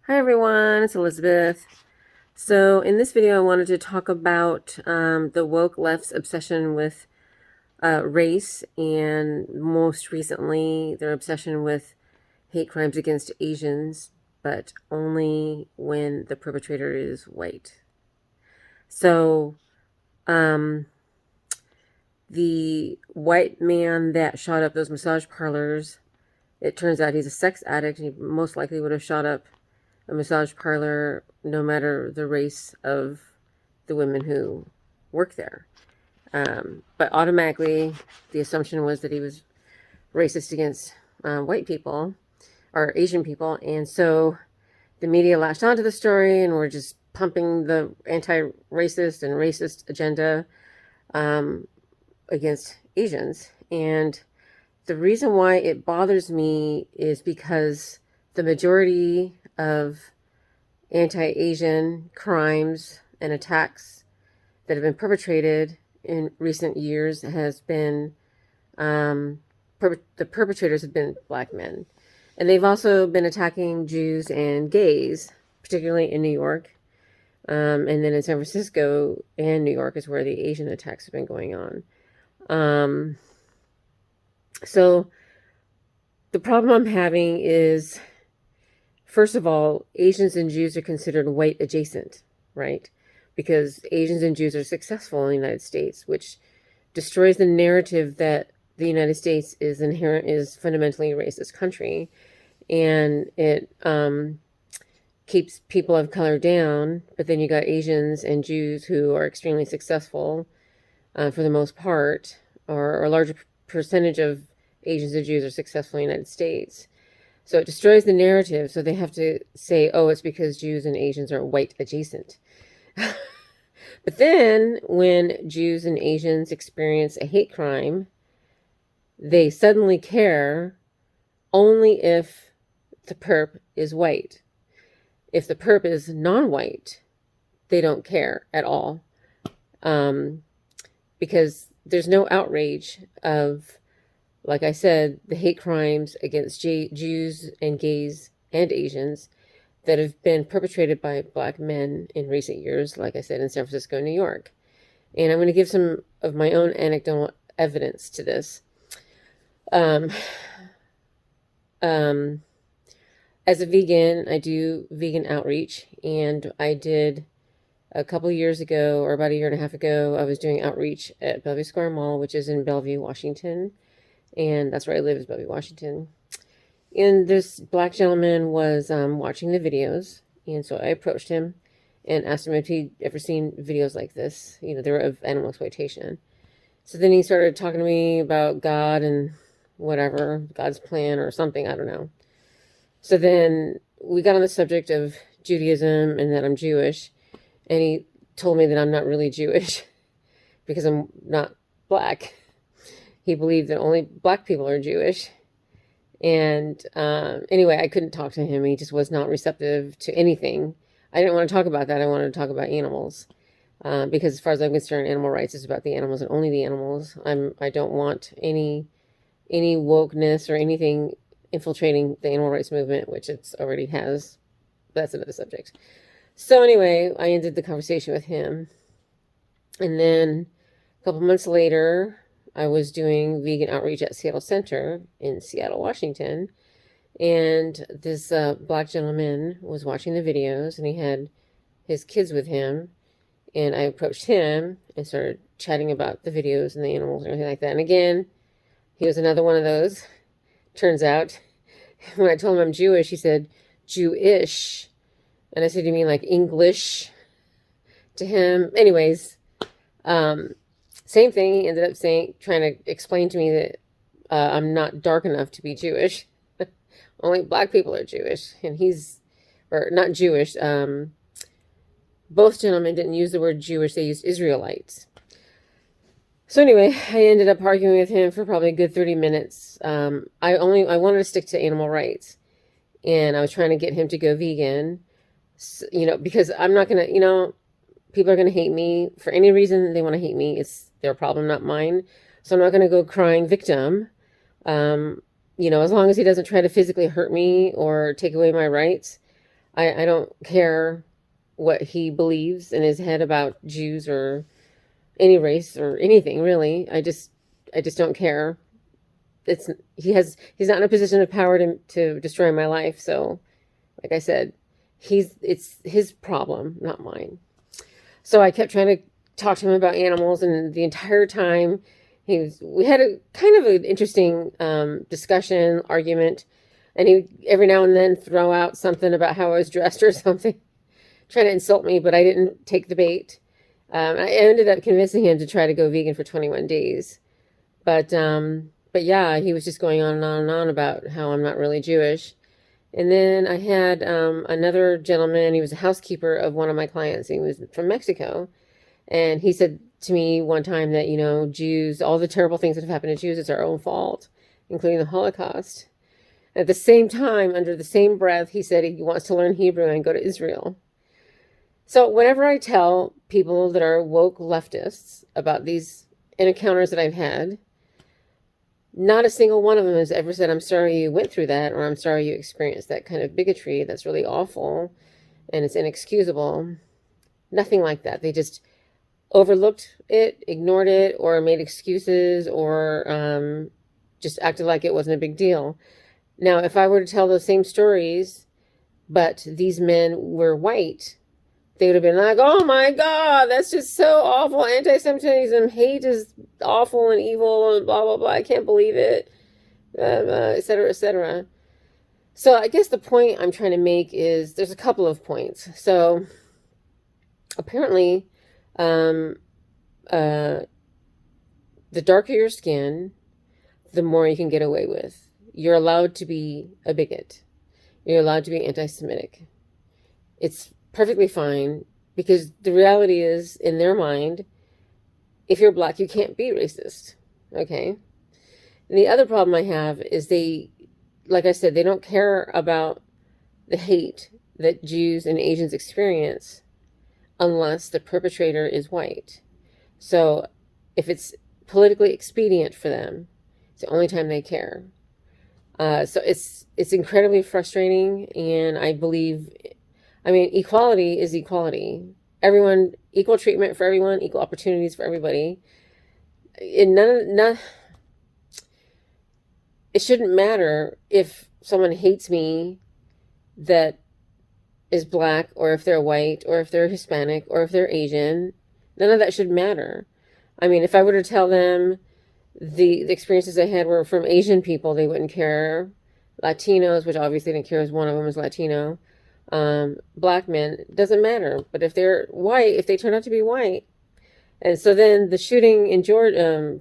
Hi everyone, it's Elizabeth. So in this video I wanted to talk about the woke left's obsession with race, and most recently their obsession with hate crimes against Asians, but only when the perpetrator is white. So the white man that shot up those massage parlors, it turns out he's a sex addict, and he most likely would have shot up a massage parlor no matter the race of the women who work there. But automatically, the assumption was that he was racist against white people or Asian people. And so the media latched onto the story and were just pumping the anti-racist and racist agenda against Asians. And the reason why it bothers me is because the majority of anti-Asian crimes and attacks that have been perpetrated in recent years has been, the perpetrators have been black men. And they've also been attacking Jews and gays, particularly in New York. And then in San Francisco and New York is where the Asian attacks have been going on. So the problem I'm having is, first of all, Asians and Jews are considered white adjacent, right? Because Asians and Jews are successful in the United States, which destroys the narrative that the United States is fundamentally a racist country, and it keeps people of color down. But then you got Asians and Jews who are extremely successful for the most part, or a larger percentage of Asians and Jews are successful in the United States. So it destroys the narrative. So they have to say, oh, it's because Jews and Asians are white adjacent. But then when Jews and Asians experience a hate crime, they suddenly care only if the perp is white. If the perp is non-white, they don't care at all. Because there's no outrage of, like I said, the hate crimes against Jews and gays and Asians that have been perpetrated by black men in recent years, like I said, in San Francisco, New York. And I'm going to give some of my own anecdotal evidence to this. As a vegan, I do vegan outreach, and I did a couple of years ago, or about a year and a half ago, I was doing outreach at Bellevue Square Mall, which is in Bellevue, Washington. And that's where I live, is Bellevue, Washington. And this black gentleman was watching the videos, and so I approached him and asked him if he'd ever seen videos like this. You know, they were of animal exploitation. So then he started talking to me about God and whatever, God's plan or something, I don't know. So then we got on the subject of Judaism and that I'm Jewish, and he told me that I'm not really Jewish because I'm not black. He believed that only black people are Jewish. And anyway, I couldn't talk to him. He just was not receptive to anything. I didn't want to talk about that. I wanted to talk about animals. Because as far as I'm concerned, animal rights is about the animals and only the animals. I don't want any wokeness or anything infiltrating the animal rights movement, which it already has. That's another subject. So anyway, I ended the conversation with him. And then a couple months later, I was doing vegan outreach at Seattle Center in Seattle, Washington. And this black gentleman was watching the videos, and he had his kids with him. And I approached him and started chatting about the videos and the animals and everything like that. And again, he was another one of those. Turns out, when I told him I'm Jewish, he said, Jewish. And I said, you mean like English? To him. Anyways, same thing. He ended up trying to explain to me that I'm not dark enough to be Jewish. Only black people are Jewish. And or not Jewish. Both gentlemen didn't use the word Jewish. They used Israelites. So anyway, I ended up arguing with him for probably a good 30 minutes. I wanted to stick to animal rights, and I was trying to get him to go vegan, because I'm not going to, people are going to hate me for any reason they want to hate me. It's their problem, not mine. So I'm not going to go crying victim. As long as he doesn't try to physically hurt me or take away my rights, I don't care what he believes in his head about Jews or any race or anything really. I just don't care. He's not in a position of power to destroy my life. So, like I said, it's his problem, not mine. So I kept trying to talk to him about animals, and the entire time we had a kind of an interesting discussion, argument, and he every now and then throw out something about how I was dressed or something, trying to insult me, but I didn't take the bait. I ended up convincing him to try to go vegan for 21 days. But yeah, he was just going on and on and on about how I'm not really Jewish. And then I had another gentleman. He was a housekeeper of one of my clients. He was from Mexico. And he said to me one time that, Jews, all the terrible things that have happened to Jews, it's our own fault, including the Holocaust. At the same time, under the same breath, he said he wants to learn Hebrew and go to Israel. So whenever I tell people that are woke leftists about these encounters that I've had, not a single one of them has ever said, I'm sorry you went through that, or I'm sorry you experienced that kind of bigotry. That's really awful and it's inexcusable. Nothing like that. They just overlooked it, ignored it, or made excuses, or just acted like it wasn't a big deal. Now, if I were to tell those same stories, but these men were white, they would have been like, oh my God, that's just so awful. Anti-Semitism, hate is awful and evil and blah, blah, blah. I can't believe it, et cetera, et cetera. So I guess the point I'm trying to make is there's a couple of points. So apparently, the darker your skin, the more you can get away with. You're allowed to be a bigot. You're allowed to be anti-Semitic. It's perfectly fine, because the reality is, in their mind, if you're black, you can't be racist. Okay? And the other problem I have is like I said, they don't care about the hate that Jews and Asians experience unless the perpetrator is white. So if it's politically expedient for them, it's the only time they care. So it's incredibly frustrating, and I believe, equality is equality. Everyone, equal treatment for everyone, equal opportunities for everybody. It shouldn't matter if someone hates me that is black, or if they're white, or if they're Hispanic, or if they're Asian. None of that should matter. If I were to tell them the experiences I had were from Asian people, they wouldn't care. Latinos, which obviously didn't care, as one of them was Latino. Black men, doesn't matter. But if they're white, if they turn out to be white. And so then the shooting in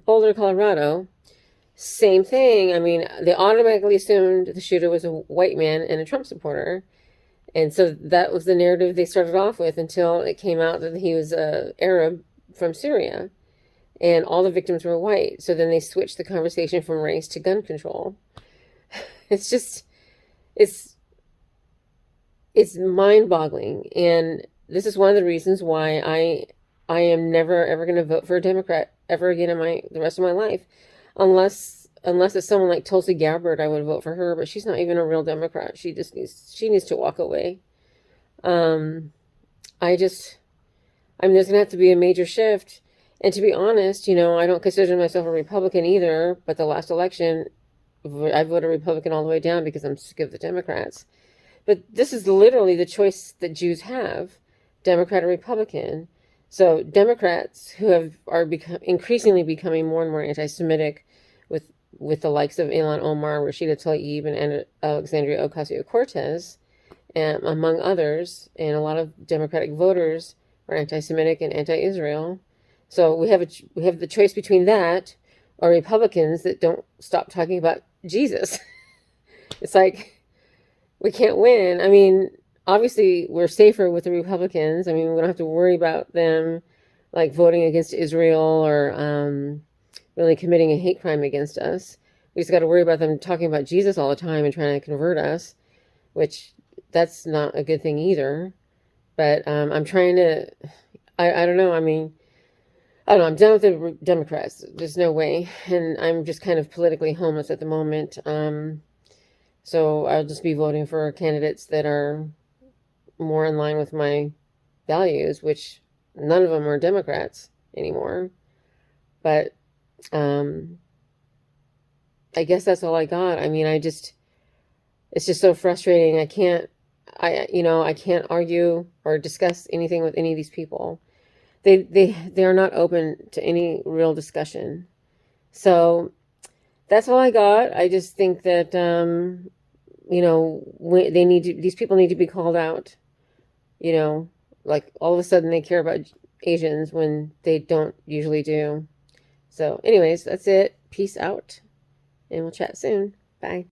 Boulder, Colorado, same thing. They automatically assumed the shooter was a white man and a Trump supporter. And so that was the narrative they started off with, until it came out that he was an Arab from Syria. And all the victims were white. So then they switched the conversation from race to gun control. It's mind-boggling. And this is one of the reasons why I am never, ever going to vote for a Democrat ever again in the rest of my life. Unless it's someone like Tulsi Gabbard, I would vote for her, but she's not even a real Democrat. She needs to walk away. There's going to have to be a major shift. And to be honest, I don't consider myself a Republican either, but the last election, I voted Republican all the way down because I'm sick of the Democrats. But this is literally the choice that Jews have, Democrat or Republican. So Democrats who are increasingly becoming more and more anti-Semitic, with the likes of Ilhan Omar, Rashida Tlaib, and Alexandria Ocasio-Cortez, and among others, and a lot of Democratic voters are anti-Semitic and anti-Israel. So we have the choice between that or Republicans that don't stop talking about Jesus. It's like, we can't win. Obviously we're safer with the Republicans. We don't have to worry about them like voting against Israel or really committing a hate crime against us. We just got to worry about them talking about Jesus all the time and trying to convert us, which that's not a good thing either. But I'm trying to, I don't know. I'm done with the Democrats. There's no way. And I'm just kind of politically homeless at the moment. So I'll just be voting for candidates that are more in line with my values, which none of them are Democrats anymore. But I guess that's all I got. I mean, it's just so frustrating. I can't argue or discuss anything with any of these people. They are not open to any real discussion. So that's all I got. I just think that these people need to be called out. Like all of a sudden they care about Asians when they don't usually do. So, anyways, that's it. Peace out, and we'll chat soon. Bye.